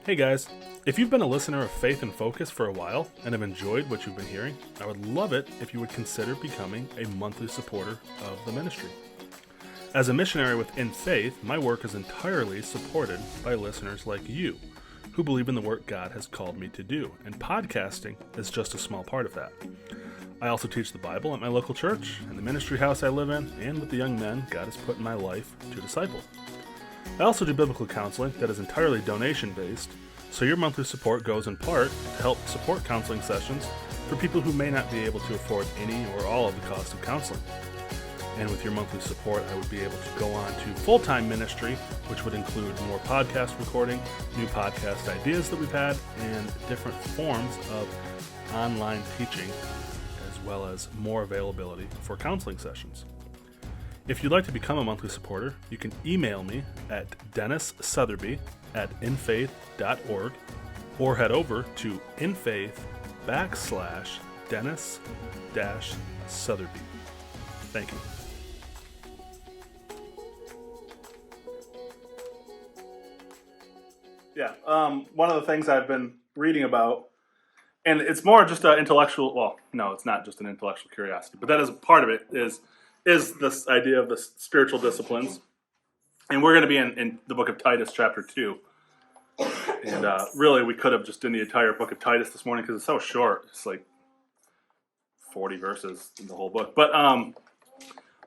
Hey guys, if you've been a listener of Faith and Focus for a while and have enjoyed what you've been hearing, I would love it if you would consider becoming a monthly supporter of the ministry. As a missionary within Faith, my work is entirely supported by listeners like you, who believe in the work God has called me to do, and podcasting is just a small part of that. I also teach the Bible at my local church, in the ministry house I live in, and with the young men God has put in my life to disciple. I also do biblical counseling that is entirely donation-based, so your monthly support goes in part to help support counseling sessions for people who may not be able to afford any or all of the cost of counseling. And with your monthly support, I would be able to go on to full-time ministry, which would include more podcast recording, new podcast ideas that we've had, and different forms of online teaching, as well as more availability for counseling sessions. If you'd like to become a monthly supporter, you can email me at dennissotheby@infaith.org or head over to infaith.com/Dennis-Sotheby. Thank you. Yeah, one of the things I've been reading about, and it's more just an intellectual, well, no, it's not just an intellectual curiosity, but that is part of it, is this idea of the spiritual disciplines. And we're going to be in the book of Titus, chapter 2. And really, we could have just done the entire book of Titus this morning because it's so short. It's like 40 verses in the whole book. But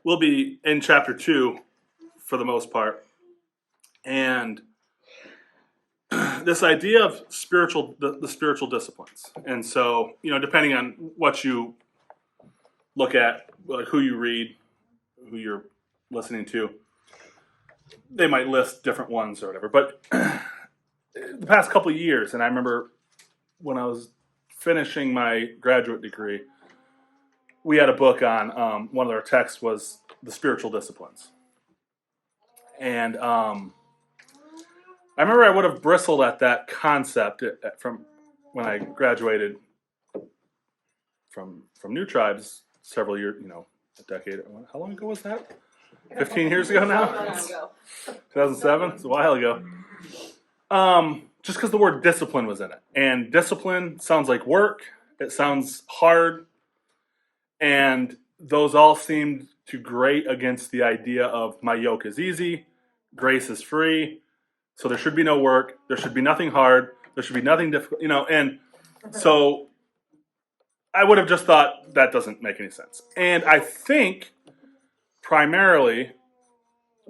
we'll be in chapter 2 for the most part. And this idea of the spiritual disciplines. And so, depending on what you look at, like who you read, who you're listening to, they might list different ones or whatever. But the past couple of years, and I remember when I was finishing my graduate degree, we had a book on, one of our texts was the spiritual disciplines. And I remember I would have bristled at that concept from when I graduated from New Tribes several years, a decade. How long ago was that? 15 years ago now? 2007? It's a while ago. Just because the word discipline was in it. And discipline sounds like work. It sounds hard. And those all seemed to grate against the idea of my yoke is easy, grace is free, so there should be no work, there should be nothing hard, there should be nothing difficult, and so I would have just thought that doesn't make any sense. And I think primarily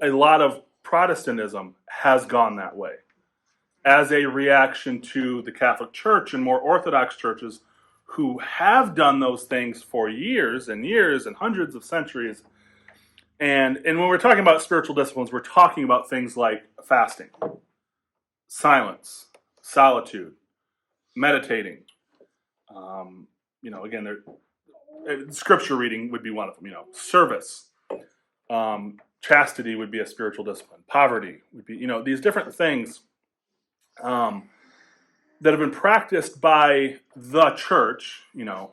a lot of Protestantism has gone that way as a reaction to the Catholic Church and more Orthodox churches who have done those things for years and years and hundreds of centuries. And when we're talking about spiritual disciplines, we're talking about things like fasting, silence, solitude, meditating. Again, scripture reading would be one of them. Service, chastity would be a spiritual discipline. Poverty would be, these different things that have been practiced by the church, and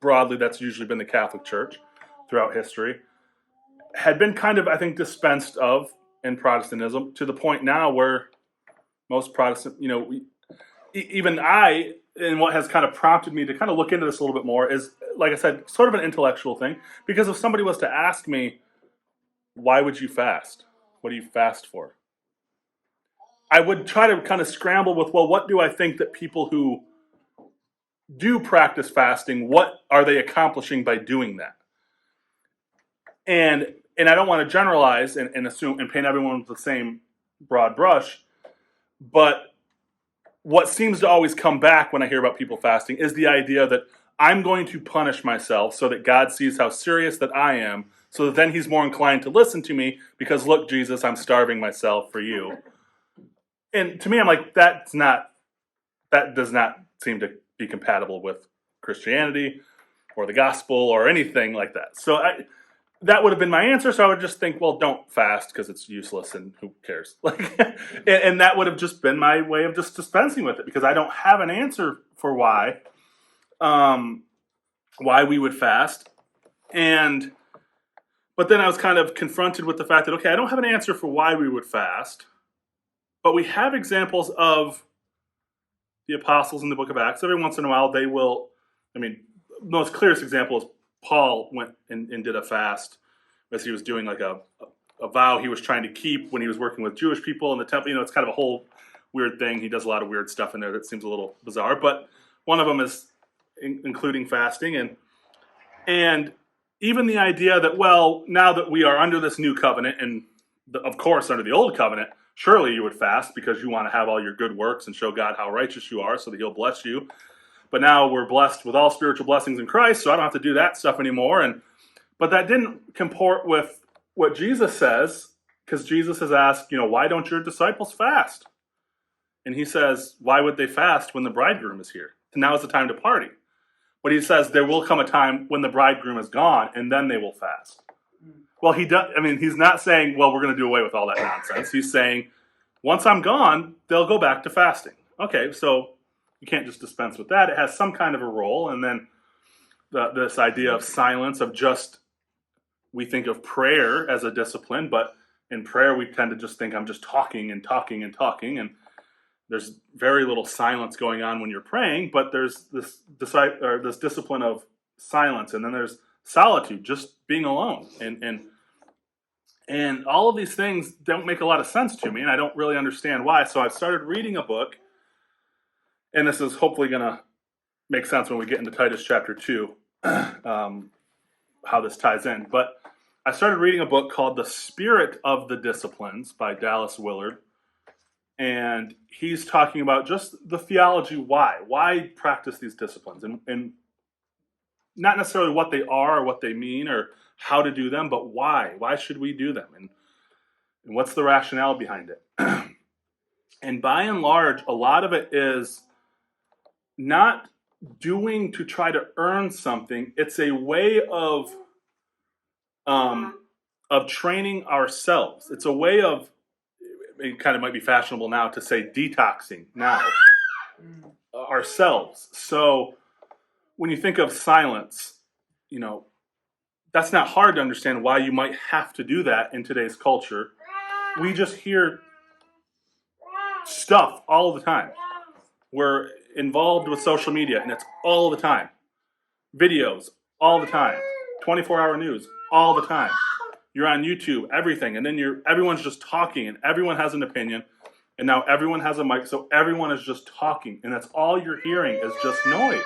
broadly that's usually been the Catholic Church throughout history, had been kind of, I think, dispensed of in Protestantism to the point now where most Protestant, even I, and what has kind of prompted me to kind of look into this a little bit more is, like I said, sort of an intellectual thing. Because if somebody was to ask me, why would you fast? What do you fast for? I would try to kind of scramble with, well, what do I think that people who do practice fasting, what are they accomplishing by doing that? And I don't want to generalize and assume and paint everyone with the same broad brush, but what seems to always come back when I hear about people fasting is the idea that I'm going to punish myself so that God sees how serious that I am, so that then he's more inclined to listen to me because, look, Jesus, I'm starving myself for you. And to me, I'm like, that does not seem to be compatible with Christianity or the gospel or anything like that. So that would have been my answer. So I would just think, well, don't fast because it's useless and who cares? And that would have just been my way of just dispensing with it because I don't have an answer for why we would fast. But then I was kind of confronted with the fact that, okay, I don't have an answer for why we would fast, But we have examples of the apostles in the book of Acts. Every once in a while, they will, the most clearest example is Paul went and did a fast as he was doing like a vow he was trying to keep when he was working with Jewish people in the temple. It's kind of a whole weird thing. He does a lot of weird stuff in there that seems a little bizarre, but one of them is including fasting. And even the idea that, well, now that we are under this new covenant, and of course under the old covenant, surely you would fast because you want to have all your good works and show God how righteous you are so that he'll bless you. But now we're blessed with all spiritual blessings in Christ, so I don't have to do that stuff anymore. But that didn't comport with what Jesus says, because Jesus has asked, why don't your disciples fast? And he says, why would they fast when the bridegroom is here? Now is the time to party. But he says there will come a time when the bridegroom is gone, and then they will fast. Well, he's not saying, well, we're going to do away with all that nonsense. He's saying, once I'm gone, they'll go back to fasting. Okay, so you can't just dispense with that. It has some kind of a role. And then this idea of silence, of just, we think of prayer as a discipline, but in prayer we tend to just think I'm just talking and talking and talking, and there's very little silence going on when you're praying, but there's this discipline of silence, and then there's solitude, just being alone. And all of these things don't make a lot of sense to me, and I don't really understand why. So I've started reading a book, and this is hopefully going to make sense when we get into Titus chapter 2, how this ties in. But I started reading a book called The Spirit of the Disciplines by Dallas Willard. And he's talking about just the theology, why practice these disciplines, and not necessarily what they are or what they mean or how to do them, but why should we do them, and what's the rationale behind it. And by and large, a lot of it is not doing to try to earn something. It's a way of training ourselves. It's a way of, it kind of might be fashionable now to say detoxing now ourselves. So when you think of silence, that's not hard to understand why you might have to do that in today's culture. We just hear stuff all the time. We're involved with social media, and it's all the time. Videos all the time. 24-hour news all the time. You're on YouTube, everything, and then everyone's just talking, and everyone has an opinion, and now everyone has a mic, so everyone is just talking, and that's all you're hearing is just noise.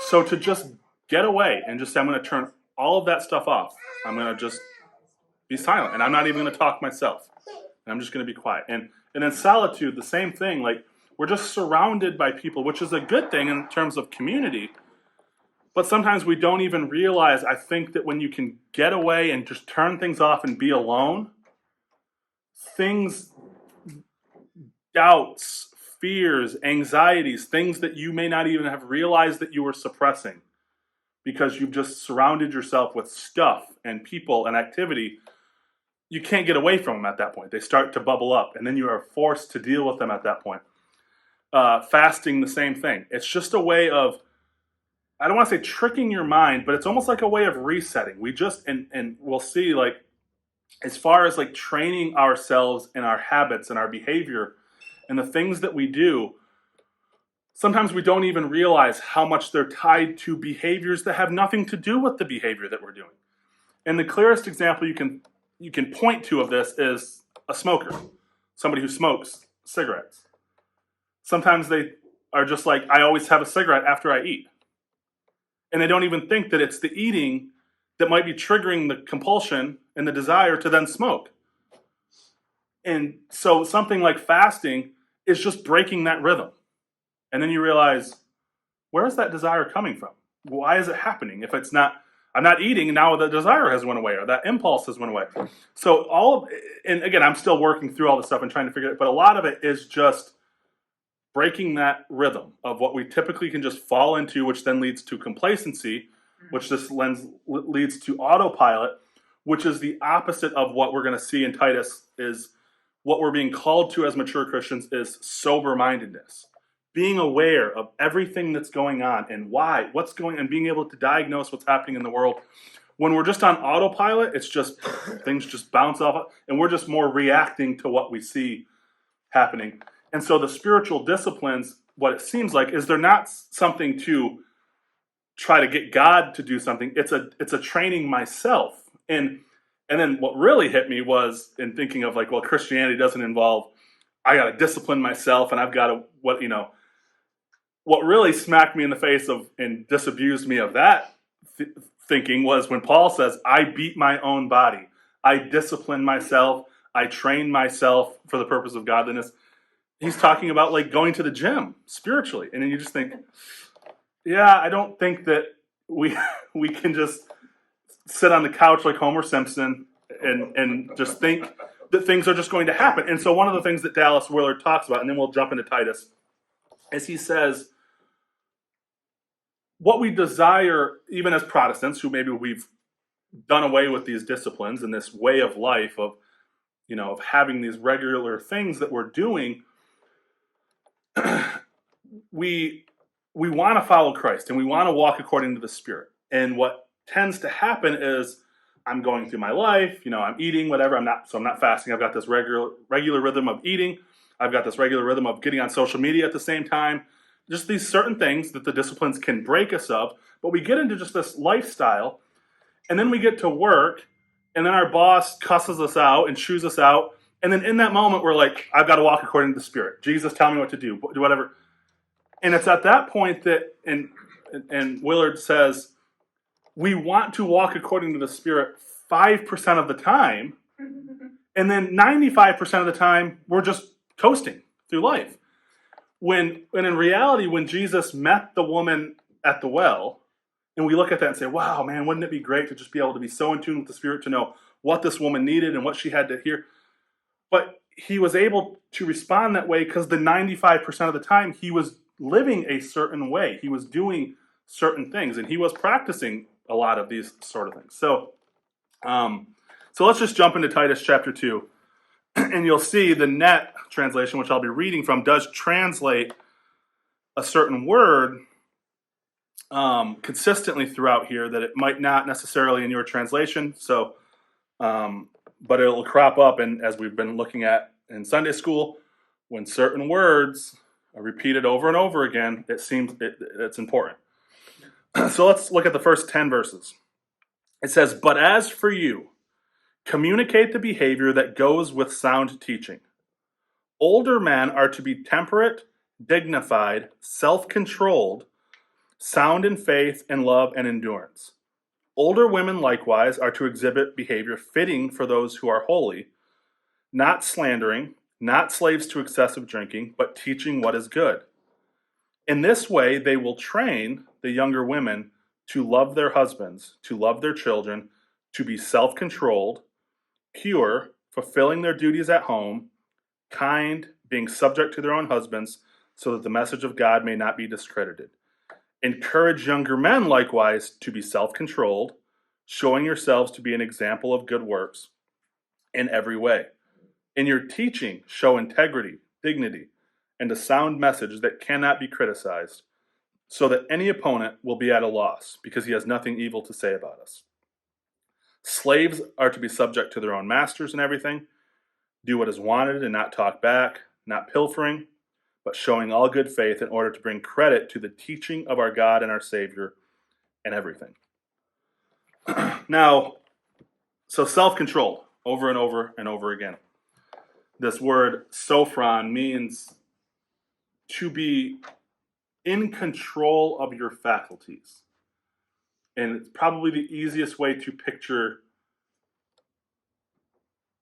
So to just get away and just say, I'm going to turn all of that stuff off. I'm going to just be silent, and I'm not even going to talk myself. And I'm just going to be quiet. And then solitude, the same thing. Like, we're just surrounded by people, which is a good thing in terms of community. But sometimes we don't even realize, I think, that when you can get away and just turn things off and be alone, doubts, fears, anxieties, things that you may not even have realized that you were suppressing because you've just surrounded yourself with stuff and people and activity, you can't get away from them at that point. They start to bubble up, and then you are forced to deal with them at that point. Fasting, the same thing. It's just a way of, I don't want to say tricking your mind, but it's almost like a way of resetting. We just, and we'll see, like, as far as like training ourselves and our habits and our behavior and the things that we do, sometimes we don't even realize how much they're tied to behaviors that have nothing to do with the behavior that we're doing. And the clearest example you can point to of this is a smoker, somebody who smokes cigarettes. Sometimes they are just like, I always have a cigarette after I eat. And they don't even think that it's the eating that might be triggering the compulsion and the desire to then smoke. And so something like fasting is just breaking that rhythm. And then you realize, where is that desire coming from? Why is it happening? If it's not, I'm not eating, and now the desire has went away, or that impulse has went away. So and again, I'm still working through all this stuff and trying to figure it out, but a lot of it is just breaking that rhythm of what we typically can just fall into, which then leads to complacency, which just leads to autopilot, which is the opposite of what we're going to see in Titus. Is what we're being called to as mature Christians is sober-mindedness, being aware of everything that's going on and what's going on, and being able to diagnose what's happening in the world. When we're just on autopilot, it's just things just bounce off, and we're just more reacting to what we see happening. And so the spiritual disciplines, what it seems like, is they're not something to try to get God to do something. It's a training myself. And then what really hit me was in thinking of like, well, Christianity doesn't involve, I got to discipline myself and I've got to, what really smacked me in the face of and disabused me of that thinking was when Paul says, I beat my own body. I discipline myself. I train myself for the purpose of godliness. He's talking about like going to the gym spiritually. And then you just think, yeah, I don't think that we can just sit on the couch like Homer Simpson and just think that things are just going to happen. And so one of the things that Dallas Willard talks about, and then we'll jump into Titus, is he says, what we desire, even as Protestants, who maybe we've done away with these disciplines and this way of life of, of having these regular things that we're doing, we want to follow Christ and we want to walk according to the Spirit. And what tends to happen is I'm going through my life, I'm eating, whatever. I'm not fasting. I've got this regular rhythm of eating. I've got this regular rhythm of getting on social media at the same time. Just these certain things that the disciplines can break us of, but we get into just this lifestyle, and then we get to work, and then our boss cusses us out and chews us out, and then in that moment we're like, I've got to walk according to the Spirit. Jesus, tell me what to do whatever. And it's at that point that, and Willard says, we want to walk according to the Spirit 5% of the time, and then 95% of the time we're just coasting through life. When in reality, when Jesus met the woman at the well, and we look at that and say, wow, man, wouldn't it be great to just be able to be so in tune with the Spirit to know what this woman needed and what she had to hear? But he was able to respond that way because the 95% of the time he was living a certain way. He was doing certain things, and he was practicing a lot of these sort of things. So let's just jump into Titus chapter 2. And you'll see the net translation, which I'll be reading from, does translate a certain word consistently throughout here that it might not necessarily in your translation. So, but it'll crop up, and as we've been looking at in Sunday school, when certain words are repeated over and over again, it seems it's important. So let's look at the first 10 verses. It says, "But as for you, communicate the behavior that goes with sound teaching. Older men are to be temperate, dignified, self-controlled, sound in faith and love and endurance. Older women likewise are to exhibit behavior fitting for those who are holy, not slandering, not slaves to excessive drinking, but teaching what is good. In this way they will train the younger women to love their husbands, to love their children, to be self-controlled, pure, fulfilling their duties at home, kind, being subject to their own husbands, so that the message of God may not be discredited. Encourage younger men likewise to be self-controlled, showing yourselves to be an example of good works in every way. In your teaching, show integrity, dignity, and a sound message that cannot be criticized, so that any opponent will be at a loss, because he has nothing evil to say about us. Slaves are to be subject to their own masters in everything. Do what is wanted and not talk back, not pilfering, but showing all good faith in order to bring credit to the teaching of our God and our Savior and everything." Now, so self-control, over and over and over again. This word sophron means to be in control of your faculties. And it's probably the easiest way to picture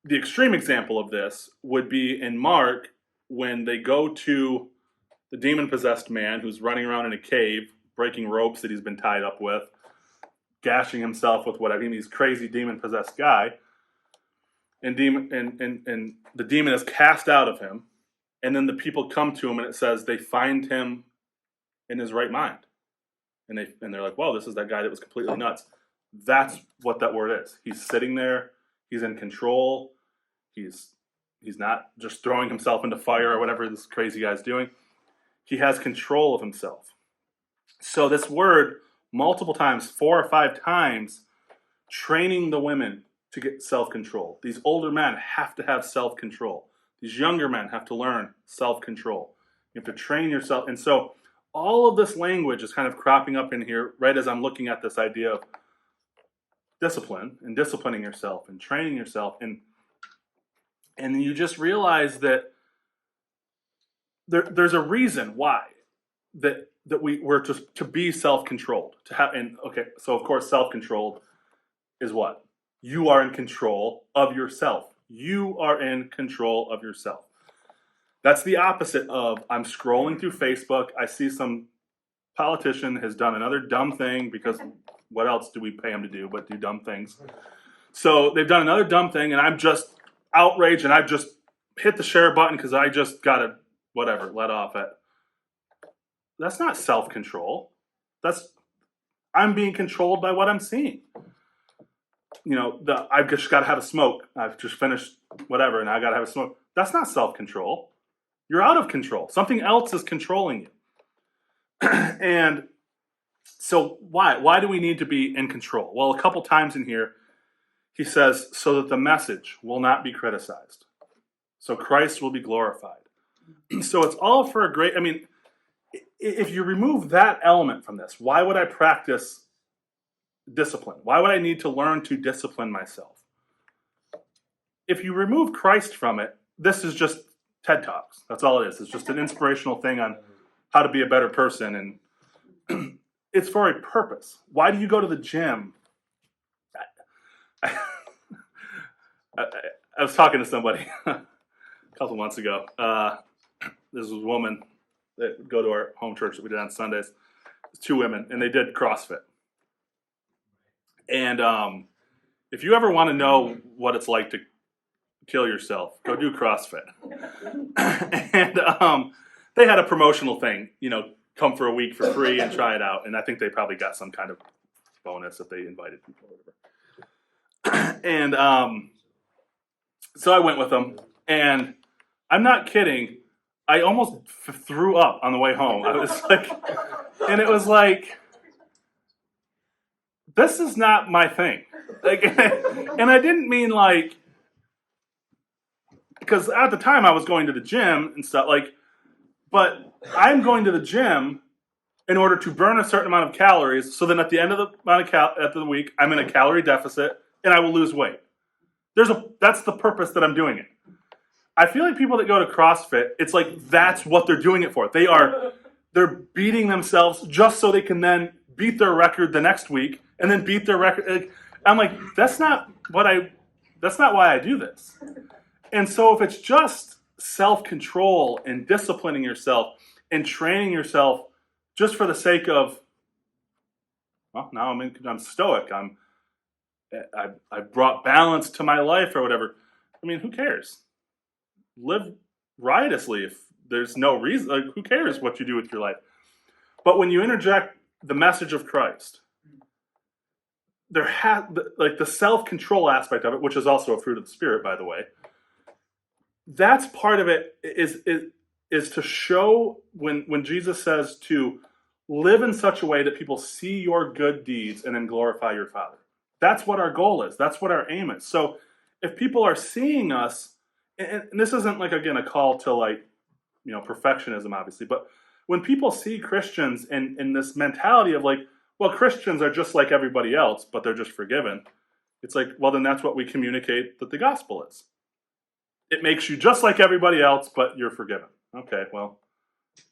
the extreme example of this would be in Mark when they go to the demon-possessed man who's running around in a cave, breaking ropes that he's been tied up with, gashing himself with whatever. He's crazy demon-possessed guy. And the demon is cast out of him. And then the people come to him and it says they find him in his right mind. And they're like, whoa, this is that guy that was completely nuts. That's what that word is. He's sitting there. He's in control. He's not just throwing himself into fire or whatever this crazy guy's doing. He has control of himself. So this word, multiple times, 4 or 5 times, training the women to get self-control. These older men have to have self-control. These younger men have to learn self-control. You have to train yourself. And so all of this language is kind of cropping up in here right as I'm looking at this idea of discipline and disciplining yourself and training yourself. And you just realize that there's a reason why that we're to be self-controlled, to have. And okay, so of course self-controlled is what? You are in control of yourself. You are in control of yourself. That's the opposite of I'm scrolling through Facebook, I see some politician has done another dumb thing, because what else do we pay them to do but do dumb things? So they've done another dumb thing and I'm just outraged and I've just hit the share button because I just got to whatever, let off at. That's not self-control. I'm being controlled by what I'm seeing. I've just got to have a smoke. I've just finished whatever and I got to have a smoke. That's not self-control. You're out of control. Something else is controlling you. And so why do we need to be in control? Well, a couple times in here, he says, so that the message will not be criticized. So Christ will be glorified. So it's all for a great, if you remove that element from this, why would I practice discipline? Why would I need to learn to discipline myself? If you remove Christ from it, this is just TED Talks. That's all it is. It's just an inspirational thing on how to be a better person. And it's for a purpose. Why do you go to the gym? I was talking to somebody a couple months ago. This was a woman that would go to our home church that we did on Sundays. It's two women, and they did CrossFit. And if you ever want to know what it's like to kill yourself, go do CrossFit. And they had a promotional thing, come for a week for free and try it out. And I think they probably got some kind of bonus if they invited people or whatever. And so I went with them, and I'm not kidding, I almost threw up on the way home. I was like, and it was like, this is not my thing. Like, and I didn't mean like, because at the time I was going to the gym and stuff, but I'm going to the gym in order to burn a certain amount of calories, so then at the end of the week, I'm in a calorie deficit and I will lose weight. That's the purpose that I'm doing it. I feel like people that go to CrossFit, it's like that's what they're doing it for. They're beating themselves just so they can then beat their record the next week and then beat their record. I'm like, that's not why I do this. And so if it's just self-control and disciplining yourself and training yourself just for the sake of, well, now I'm stoic. I brought balance to my life or whatever. Who cares? Live riotously if there's no reason. Who cares what you do with your life? But when you interject the message of Christ, the self-control aspect of it, which is also a fruit of the Spirit, by the way. That's part of it is to show when Jesus says to live in such a way that people see your good deeds and then glorify your Father. That's what our goal is. That's what our aim is. So if people are seeing us, and this isn't again a call to perfectionism, obviously, but when people see Christians in this mentality of well, Christians are just like everybody else, but they're just forgiven. It's well, then that's what we communicate that the gospel is. It makes you just like everybody else, but you're forgiven. Okay, well,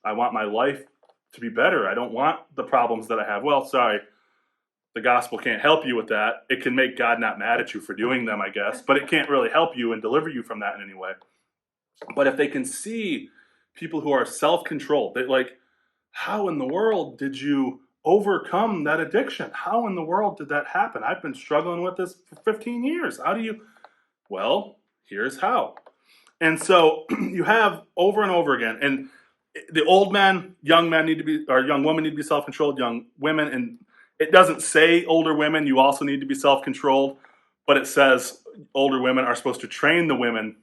I want my life to be better. I don't want the problems that I have. Well, sorry, the gospel can't help you with that. It can make God not mad at you for doing them, I guess, but it can't really help you and deliver you from that in any way. But if they can see people who are self-controlled, they how in the world did you overcome that addiction? How in the world did that happen? I've been struggling with this for 15 years. How do you? Well, here's how. And so you have over and over again, and the old men, young men need to be, or young women need to be self-controlled, young women, and it doesn't say older women, you also need to be self-controlled, but it says older women are supposed to train the women,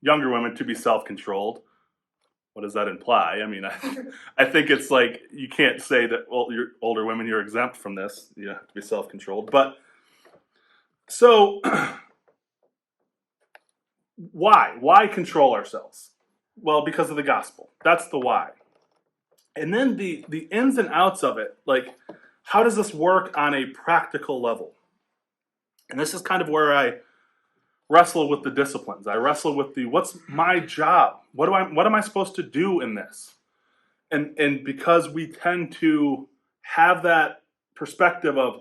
younger women, to be self-controlled. What does that imply? I think it's you can't say that, well, you're older women, you're exempt from this. You have to be self-controlled. But so Why? Why control ourselves? Well, because of the gospel. That's the why. And then the ins and outs of it, like how does this work on a practical level? And this is kind of where I wrestle with the disciplines. I wrestle with the what's my job? What am I supposed to do in this? And because we tend to have that perspective of,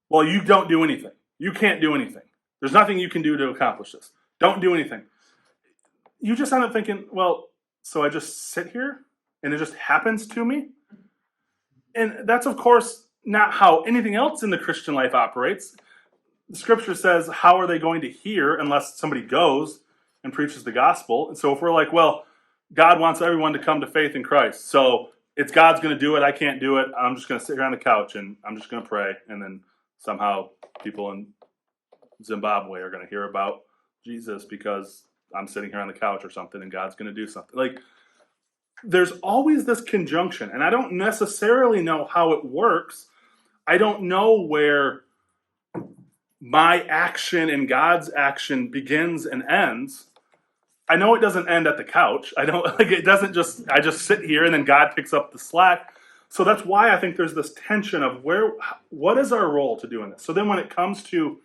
well, you don't do anything. You can't do anything. There's nothing you can do to accomplish this. Don't do anything. You just end up thinking, well, so I just sit here and it just happens to me? And that's, of course, not how anything else in the Christian life operates. The scripture says, how are they going to hear unless somebody goes and preaches the gospel? And so if we're like, well, God wants everyone to come to faith in Christ, so it's God's going to do it, I can't do it, I'm just going to sit here on the couch and I'm just going to pray, and then somehow people in Zimbabwe are going to hear about Jesus because I'm sitting here on the couch or something and God's going to do something. Like, there's always this conjunction, and I don't necessarily know how it works. I don't know where my action and God's action begins and ends. I know it doesn't end at the couch. I don't like it doesn't just I just sit here and then God picks up the slack. So that's why I think there's this tension of what is our role to do in this? So then when it comes to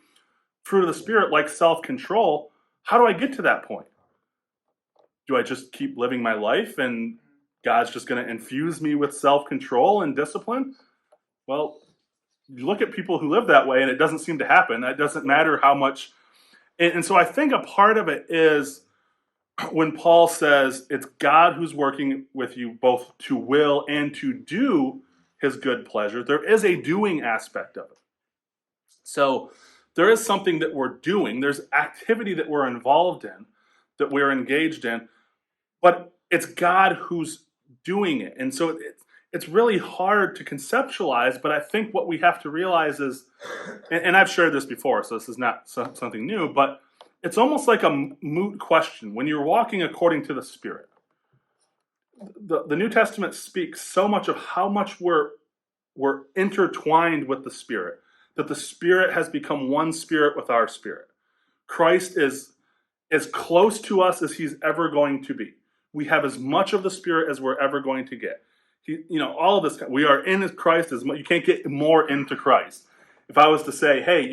fruit of the Spirit, like self-control, how do I get to that point? Do I just keep living my life and God's just going to infuse me with self-control and discipline? Well, you look at people who live that way and it doesn't seem to happen. It doesn't matter how much. And so I think a part of it is when Paul says it's God who's working with you both to will and to do his good pleasure. There is a doing aspect of it. So there is something that we're doing. There's activity that we're involved in, that we're engaged in, but it's God who's doing it. And so it's really hard to conceptualize, but I think what we have to realize is, and I've shared this before, so this is not something new, but it's almost like a moot question. When you're walking according to the Spirit, the New Testament speaks so much of how much we're intertwined with the Spirit, that the Spirit has become one spirit with our spirit. Christ is as close to us as he's ever going to be. We have as much of the Spirit as we're ever going to get. All of this, we are in Christ as much. You can't get more into Christ. If I was to say, hey,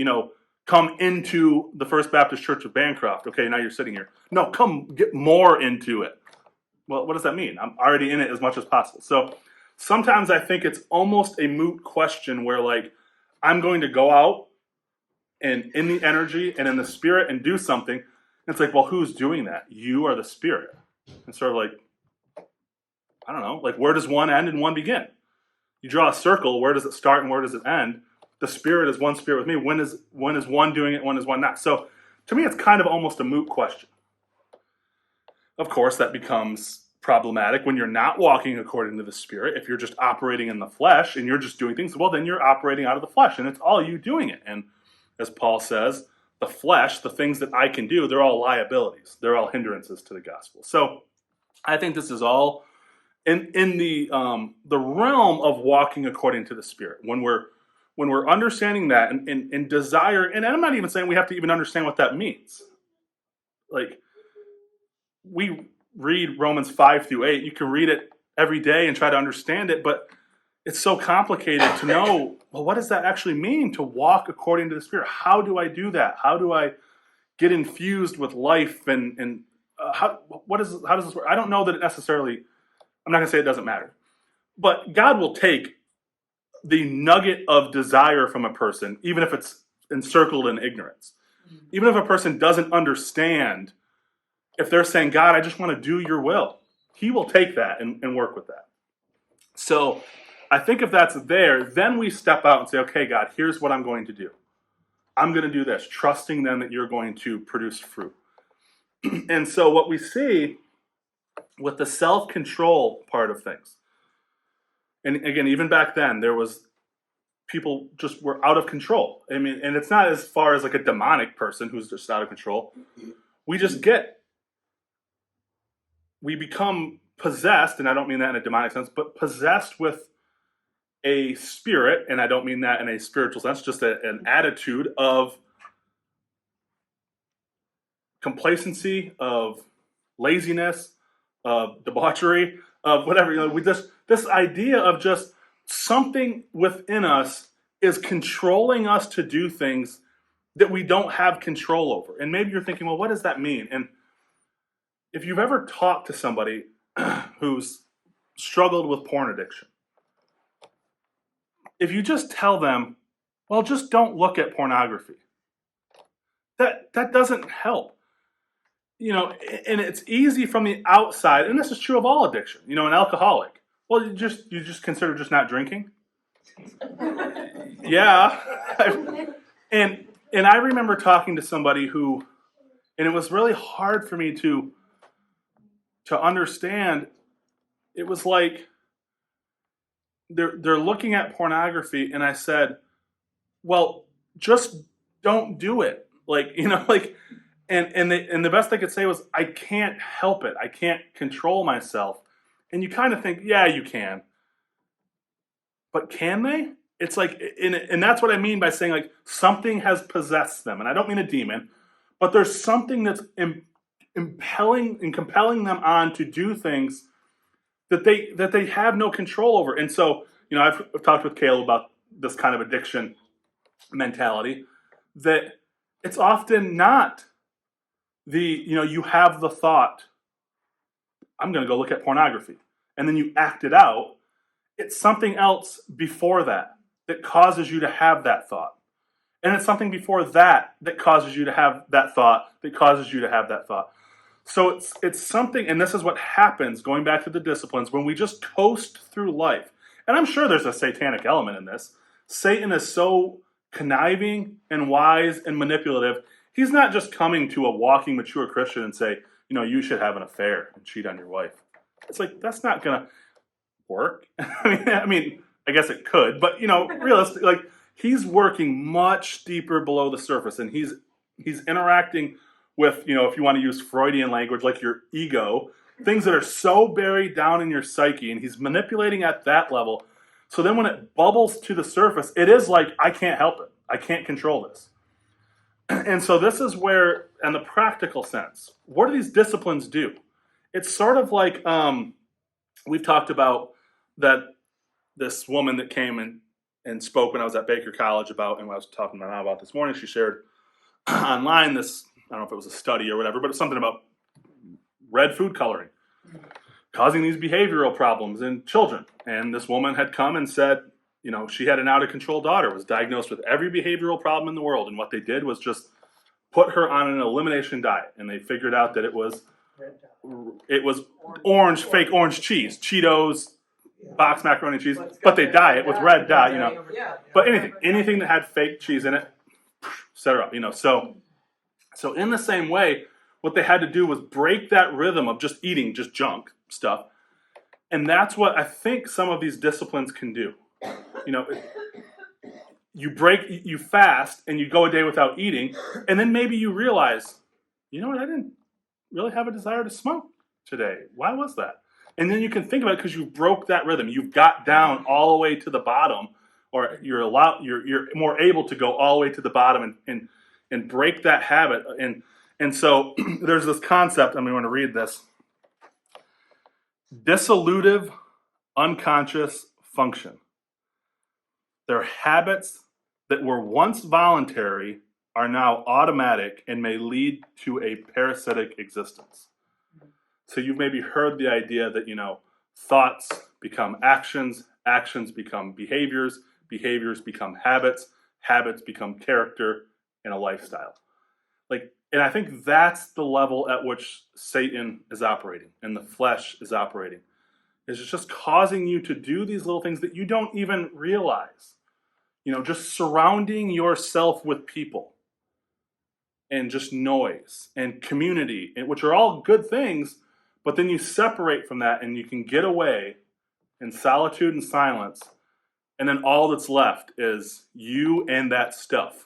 come into the First Baptist Church of Bancroft. Okay, now you're sitting here. No, come get more into it. Well, what does that mean? I'm already in it as much as possible. So sometimes I think it's almost a moot question where, like, I'm going to go out and in the energy and in the Spirit and do something. And it's like, well, who's doing that? You are the Spirit. And sort of like, I don't know, like, where does one end and one begin? You draw a circle. Where does it start and where does it end? The Spirit is one spirit with me. When is one doing it? When is one not? So to me, it's kind of almost a moot question. Of course, that becomes problematic when you're not walking according to the Spirit. If you're just operating in the flesh and you're just doing things, well, then you're operating out of the flesh and it's all you doing it. And as Paul says, the flesh, the things that I can do, they're all liabilities. They're all hindrances to the gospel. So I think this is all in the realm of walking according to the Spirit. When we're understanding that and desire, and I'm not even saying we have to even understand what that means. Like, we read Romans 5 through 8. You can read it every day and try to understand it, but it's so complicated to know, well, what does that actually mean to walk according to the Spirit? How do I do that? How do I get infused with life? And how does this work? I don't know that it necessarily, I'm not going to say it doesn't matter, but God will take the nugget of desire from a person, even if it's encircled in ignorance. Even if a person doesn't understand, if they're saying, God, I just want to do your will, he will take that and work with that. So I think if that's there, then we step out and say, okay, God, here's what I'm going to do. I'm going to do this, trusting then that you're going to produce fruit. And so what we see with the self-control part of things, and again, even back then, there was people just were out of control. I mean, and it's not as far as like a demonic person who's just out of control. We become possessed, and I don't mean that in a demonic sense, but possessed with a spirit, and I don't mean that in a spiritual sense, just an attitude of complacency, of laziness, of debauchery, of whatever. We just, this idea of just something within us is controlling us to do things that we don't have control over. And maybe you're thinking, well, what does that mean? And if you've ever talked to somebody who's struggled with porn addiction, if you just tell them, well, just don't look at pornography, that doesn't help. And it's easy from the outside, and this is true of all addiction. An alcoholic. Well, you just consider just not drinking. Yeah, and I remember talking to somebody who, and it was really hard for me to understand. It was like they're looking at pornography, and I said, well, just don't do it. And the best they could say was, I can't help it. I can't control myself. And you kind of think, yeah, you can. But can they? It's like, and that's what I mean by saying, like, something has possessed them. And I don't mean a demon, but there's something that's compelling them on to do things that they have no control over. And so, I've talked with Caleb about this kind of addiction mentality, that it's often not you have the thought, I'm going to go look at pornography, and then you act it out. It's something else before that causes you to have that thought. And it's something before that causes you to have that thought, that causes you to have that thought. So it's something, and this is what happens, going back to the disciplines, when we just coast through life. And I'm sure there's a satanic element in this. Satan is so conniving and wise and manipulative. He's not just coming to a walking, mature Christian and say, you should have an affair and cheat on your wife. It's like, that's not going to work. I mean, I guess it could, but, realistically, like, he's working much deeper below the surface, and he's interacting with, if you want to use Freudian language, like your ego, things that are so buried down in your psyche, and he's manipulating at that level. So then when it bubbles to the surface, it is like, I can't help it. I can't control this. And so this is where, in the practical sense, what do these disciplines do? It's sort of like, we've talked about that this woman that came and spoke when I was at Baker College about, and when I was talking to my mom about this morning, she shared online this, I don't know if it was a study or whatever, but it's something about red food coloring causing these behavioral problems in children. And this woman had come and said, she had an out-of-control daughter, was diagnosed with every behavioral problem in the world, and what they did was just put her on an elimination diet, and they figured out that it was fake orange cheese, Cheetos, box macaroni and cheese, but they dye it with red dye, But anything that had fake cheese in it, set her up, So in the same way, what they had to do was break that rhythm of just eating just junk stuff, and that's what I think some of these disciplines can do. You fast and you go a day without eating, and then maybe you realize, I didn't really have a desire to smoke today. Why was that? And then you can think about it because you broke that rhythm. You've got down all the way to the bottom, or you're more able to go all the way to the bottom and break that habit. And so there's this concept, I'm going to read this. Dissolutive unconscious function. They're habits that were once voluntary are now automatic and may lead to a parasitic existence. So you've maybe heard the idea that, thoughts become actions, actions become behaviors, behaviors become habits, habits become character and a lifestyle. And I think that's the level at which Satan is operating and the flesh is operating. It's just causing you to do these little things that you don't even realize. Just surrounding yourself with people and just noise and community, which are all good things, but then you separate from that and you can get away in solitude and silence, and then all that's left is you and that stuff.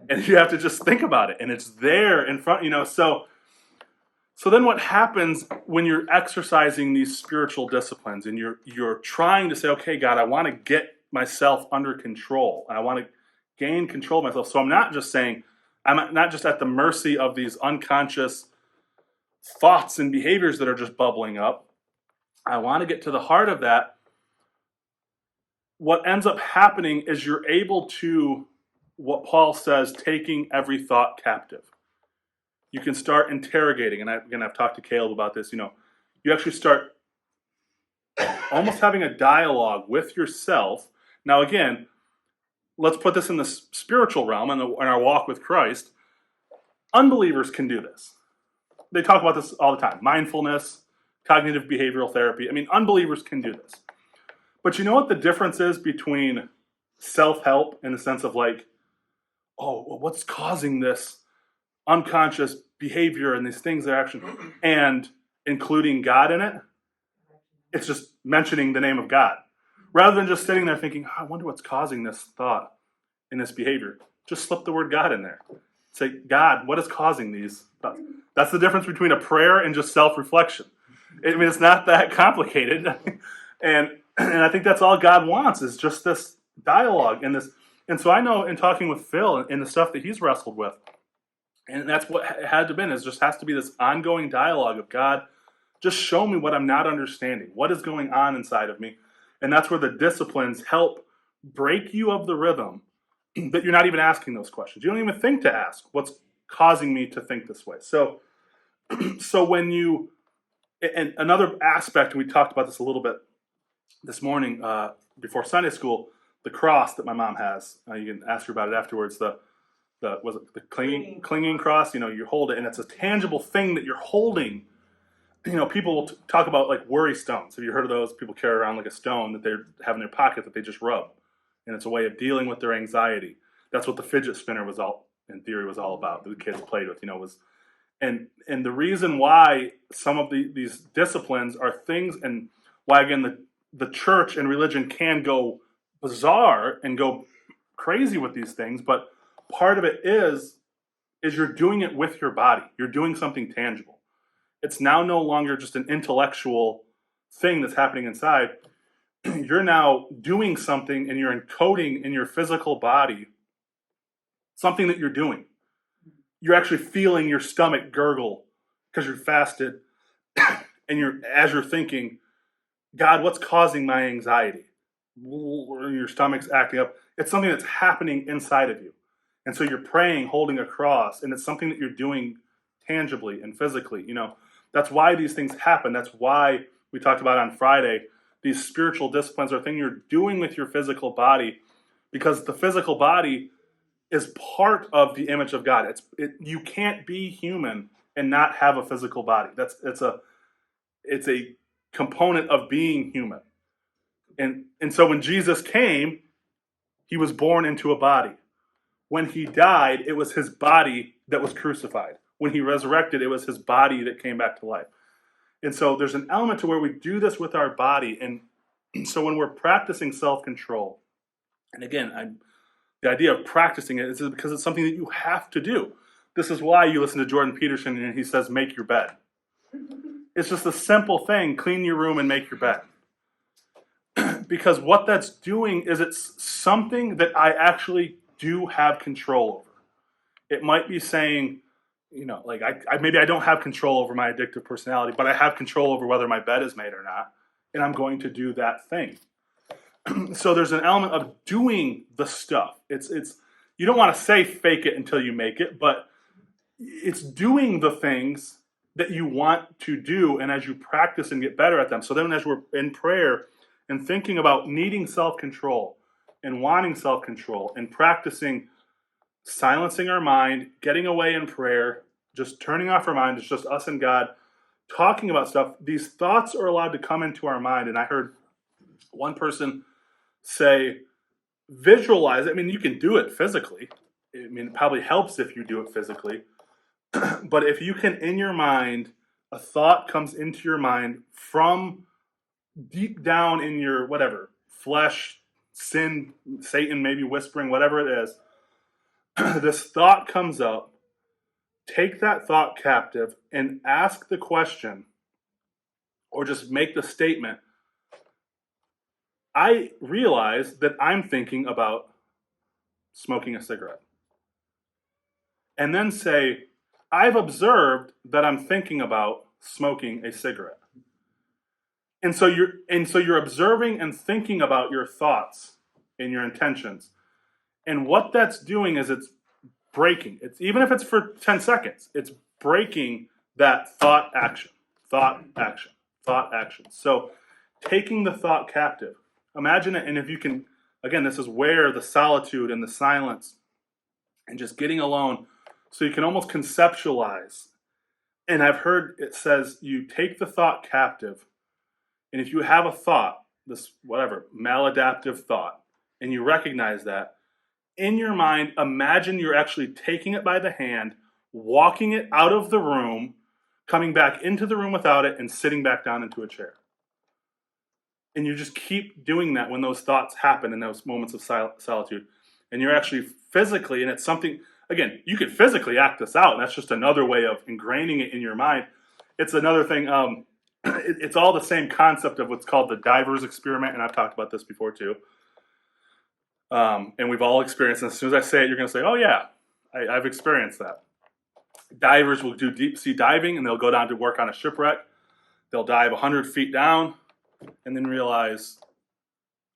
And you have to just think about it, and it's there in front, So then what happens when you're exercising these spiritual disciplines and you're trying to say, okay, God, I want to get myself under control. I want to gain control of myself. So I'm not just saying, I'm not just at the mercy of these unconscious thoughts and behaviors that are just bubbling up. I want to get to the heart of that. What ends up happening is you're able to, what Paul says, taking every thought captive. You can start interrogating, and I've talked to Caleb about this. You actually start almost having a dialogue with yourself. Now, again, let's put this in the spiritual realm in our walk with Christ. Unbelievers can do this. They talk about this all the time. Mindfulness, cognitive behavioral therapy. Unbelievers can do this. But you know what the difference is between self-help in the sense of like, oh, well, what's causing this unconscious behavior and these things that are actually, and including God in it? It's just mentioning the name of God. Rather than just sitting there thinking, I wonder what's causing this thought and this behavior. Just slip the word God in there. Say, God, what is causing these thoughts? That's the difference between a prayer and just self-reflection. It's not that complicated. and I think that's all God wants is just this dialogue and this. And so I know in talking with Phil and the stuff that he's wrestled with, and that's what it had to be, is just has to be this ongoing dialogue of God, just show me what I'm not understanding. What is going on inside of me? And that's where the disciplines help break you of the rhythm that you're not even asking those questions. You don't even think to ask what's causing me to think this way. So when you, and another aspect, and we talked about this a little bit this morning before Sunday school, the cross that my mom has. You can ask her about it afterwards. The clinging cross. You hold it, and it's a tangible thing that you're holding. People will talk about like worry stones. Have you heard of those? People carry around like a stone that they have in their pocket that they just rub, and it's a way of dealing with their anxiety. That's what the fidget spinner was all about. That the kids played with. Was, and the reason why some of these disciplines are things, and why again the church and religion can go bizarre and go crazy with these things, but part of it is you're doing it with your body. You're doing something tangible. It's now no longer just an intellectual thing that's happening inside. You're now doing something, and you're encoding in your physical body something that you're doing. You're actually feeling your stomach gurgle because you're fasted, and as you're thinking, God, what's causing my anxiety? Or your stomach's acting up. It's something that's happening inside of you. And so you're praying, holding a cross, and it's something that you're doing tangibly and physically. That's why these things happen. That's why we talked about on Friday, these spiritual disciplines are things you're doing with your physical body, because the physical body is part of the image of God. You can't be human and not have a physical body. It's a component of being human. And so when Jesus came, he was born into a body. When he died, it was his body that was crucified. When he resurrected, it was his body that came back to life. And so there's an element to where we do this with our body. And so when we're practicing self-control, and again, the idea of practicing it is because it's something that you have to do. This is why you listen to Jordan Peterson and he says, make your bed. It's just a simple thing, clean your room and make your bed. Because what that's doing is it's something that I actually do have control over. It might be saying, like maybe I don't have control over my addictive personality, but I have control over whether my bed is made or not, and I'm going to do that thing. So there's an element of doing the stuff. It's you don't want to say fake it until you make it, but it's doing the things that you want to do, and as you practice and get better at them. So then as we're in prayer and thinking about needing self-control and wanting self-control and practicing silencing our mind, getting away in prayer, just turning off our mind, it's just us and God talking about stuff, these thoughts are allowed to come into our mind. And I heard one person say, visualize it. You can do it physically. It probably helps if you do it physically. But if you can, in your mind, a thought comes into your mind from deep down in your whatever, flesh, sin, Satan, maybe whispering, whatever it is, this thought comes up, take that thought captive and ask the question, or just make the statement, I realize that I'm thinking about smoking a cigarette. and then say, I've observed that I'm thinking about smoking a cigarette. And so you're observing and thinking about your thoughts and your intentions. And what that's doing is it's breaking. It's even if it's for 10 seconds, it's breaking that thought action, thought action, thought action. So taking the thought captive. Imagine it, and if you can, again, this is where the solitude and the silence and just getting alone, so you can almost conceptualize. And I've heard it says you take the thought captive, and if you have a thought, this whatever, maladaptive thought, and you recognize that, in your mind, imagine you're actually taking it by the hand, walking it out of the room, coming back into the room without it, and sitting back down into a chair. And you just keep doing that when those thoughts happen in those moments of solitude. And you're actually physically, and it's something, again, you could physically act this out, and that's just another way of ingraining it in your mind. It's another thing, it's all the same concept of what's called the diver's experiment, and I've talked about this before too. And we've all experienced it. As soon as I say it, you're going to say, oh yeah, I've experienced that. Divers will do deep sea diving, and they'll go down to work on a shipwreck. They'll dive 100 feet down and then realize,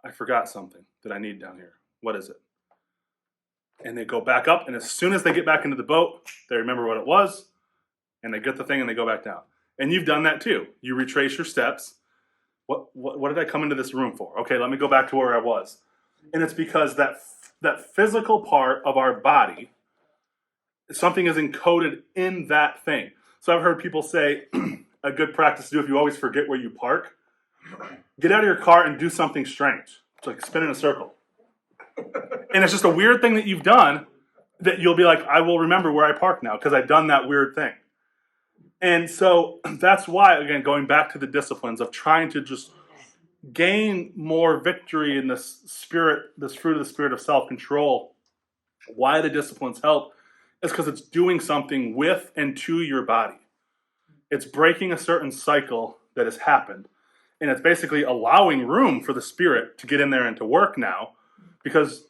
I forgot something that I need down here. What is it? And they go back up, and as soon as they get back into the boat, they remember what it was, and they get the thing, and they go back down. And you've done that too. You retrace your steps. What did I come into this room for? Okay, let me go back to where I was. And it's because that physical part of our body, something is encoded in that thing. So I've heard people say, a good practice to do if you always forget where you park, get out of your car and do something strange. It's like spin in a circle. And it's just a weird thing that you've done that you'll be like, I will remember where I park now because I've done that weird thing. And so that's why, again, going back to the disciplines of trying to just gain more victory in this spirit, this fruit of the spirit of self-control, why the disciplines help is because it's doing something with and to your body. It's breaking a certain cycle that has happened. And it's basically allowing room for the spirit to get in there and to work now because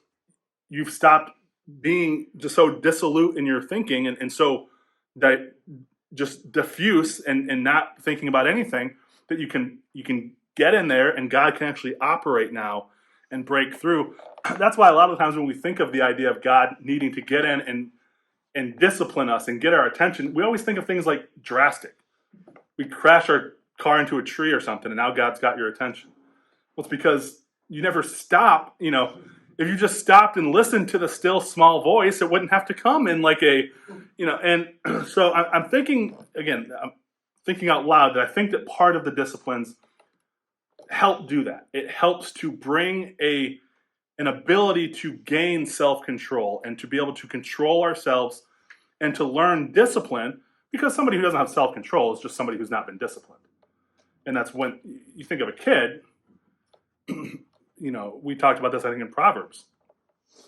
you've stopped being just so dissolute in your thinking and so that just diffuse and not thinking about anything that you can get in there and God can actually operate now and break through. That's why a lot of times when we think of the idea of God needing to get in and discipline us and get our attention, we always think of things like drastic. We crash our car into a tree or something and now God's got your attention. Well, it's because you never stop, if you just stopped and listened to the still small voice, it wouldn't have to come in like a, and so I'm thinking out loud that I think that part of the disciplines help do that. It helps to bring an ability to gain self-control and to be able to control ourselves and to learn discipline, because somebody who doesn't have self-control is just somebody who's not been disciplined. And that's when you think of a kid, we talked about this, I think, in Proverbs.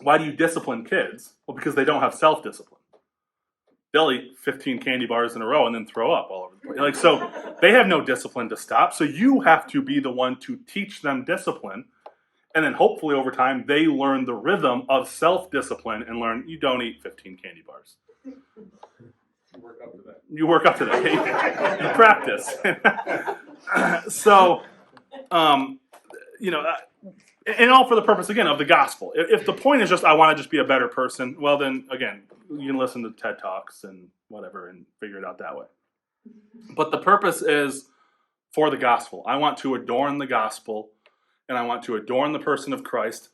Why do you discipline kids? Well, because they don't have self-discipline. They'll eat 15 candy bars in a row and then throw up all over the place. So they have no discipline to stop. So you have to be the one to teach them discipline. And then hopefully over time, they learn the rhythm of self-discipline and learn you don't eat 15 candy bars. You work up to that. You practice. So, and all for the purpose, again, of the gospel. If the point is just, I want to just be a better person, well, then, again, you can listen to TED Talks and whatever and figure it out that way. But the purpose is for the gospel. I want to adorn the gospel, and I want to adorn the person of Christ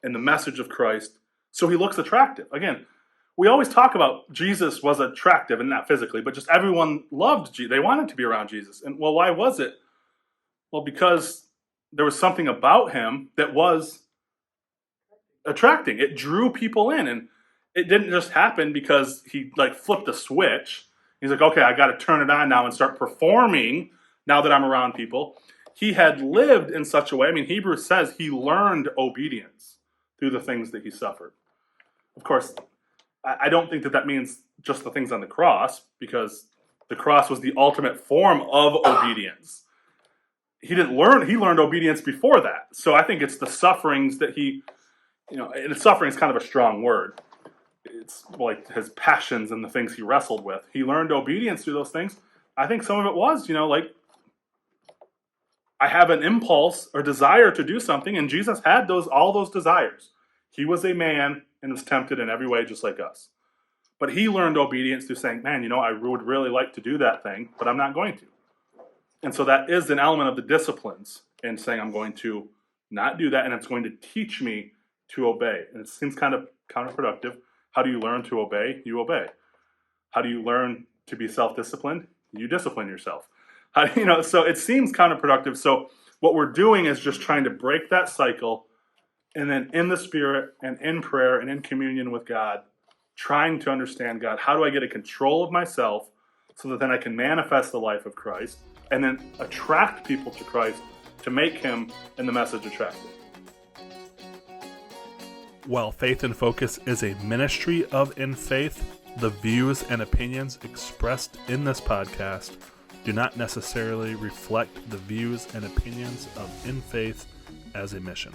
and the message of Christ so he looks attractive. Again, we always talk about Jesus was attractive, and not physically, but just everyone loved Jesus. They wanted to be around Jesus. And, well, why was it? Well, because there was something about him that was attracting. It drew people in, and it didn't just happen because he flipped a switch. He's like, okay, I got to turn it on now and start performing now that I'm around people. He had lived in such a way. I mean, Hebrews says he learned obedience through the things that he suffered. Of course, I don't think that means just the things on the cross, because the cross was the ultimate form of obedience. He learned obedience before that. So I think it's the sufferings that and suffering is kind of a strong word. it's like his passions and the things he wrestled with. He learned obedience through those things. I think some of it was, like I have an impulse or desire to do something, and Jesus had all those desires. He was a man and was tempted in every way just like us. But he learned obedience through saying, man, I would really like to do that thing, but I'm not going to. And so that is an element of the disciplines in saying I'm going to not do that, and it's going to teach me to obey. And it seems kind of counterproductive. How do you learn to obey? You obey. How do you learn to be self-disciplined? You discipline yourself. So it seems counterproductive. So what we're doing is just trying to break that cycle, and then in the Spirit and in prayer and in communion with God, trying to understand God. How do I get a control of myself so that then I can manifest the life of Christ and then attract people to Christ to make him and the message attractive? While Faith in Focus is a ministry of In Faith, the views and opinions expressed in this podcast do not necessarily reflect the views and opinions of In Faith as a mission.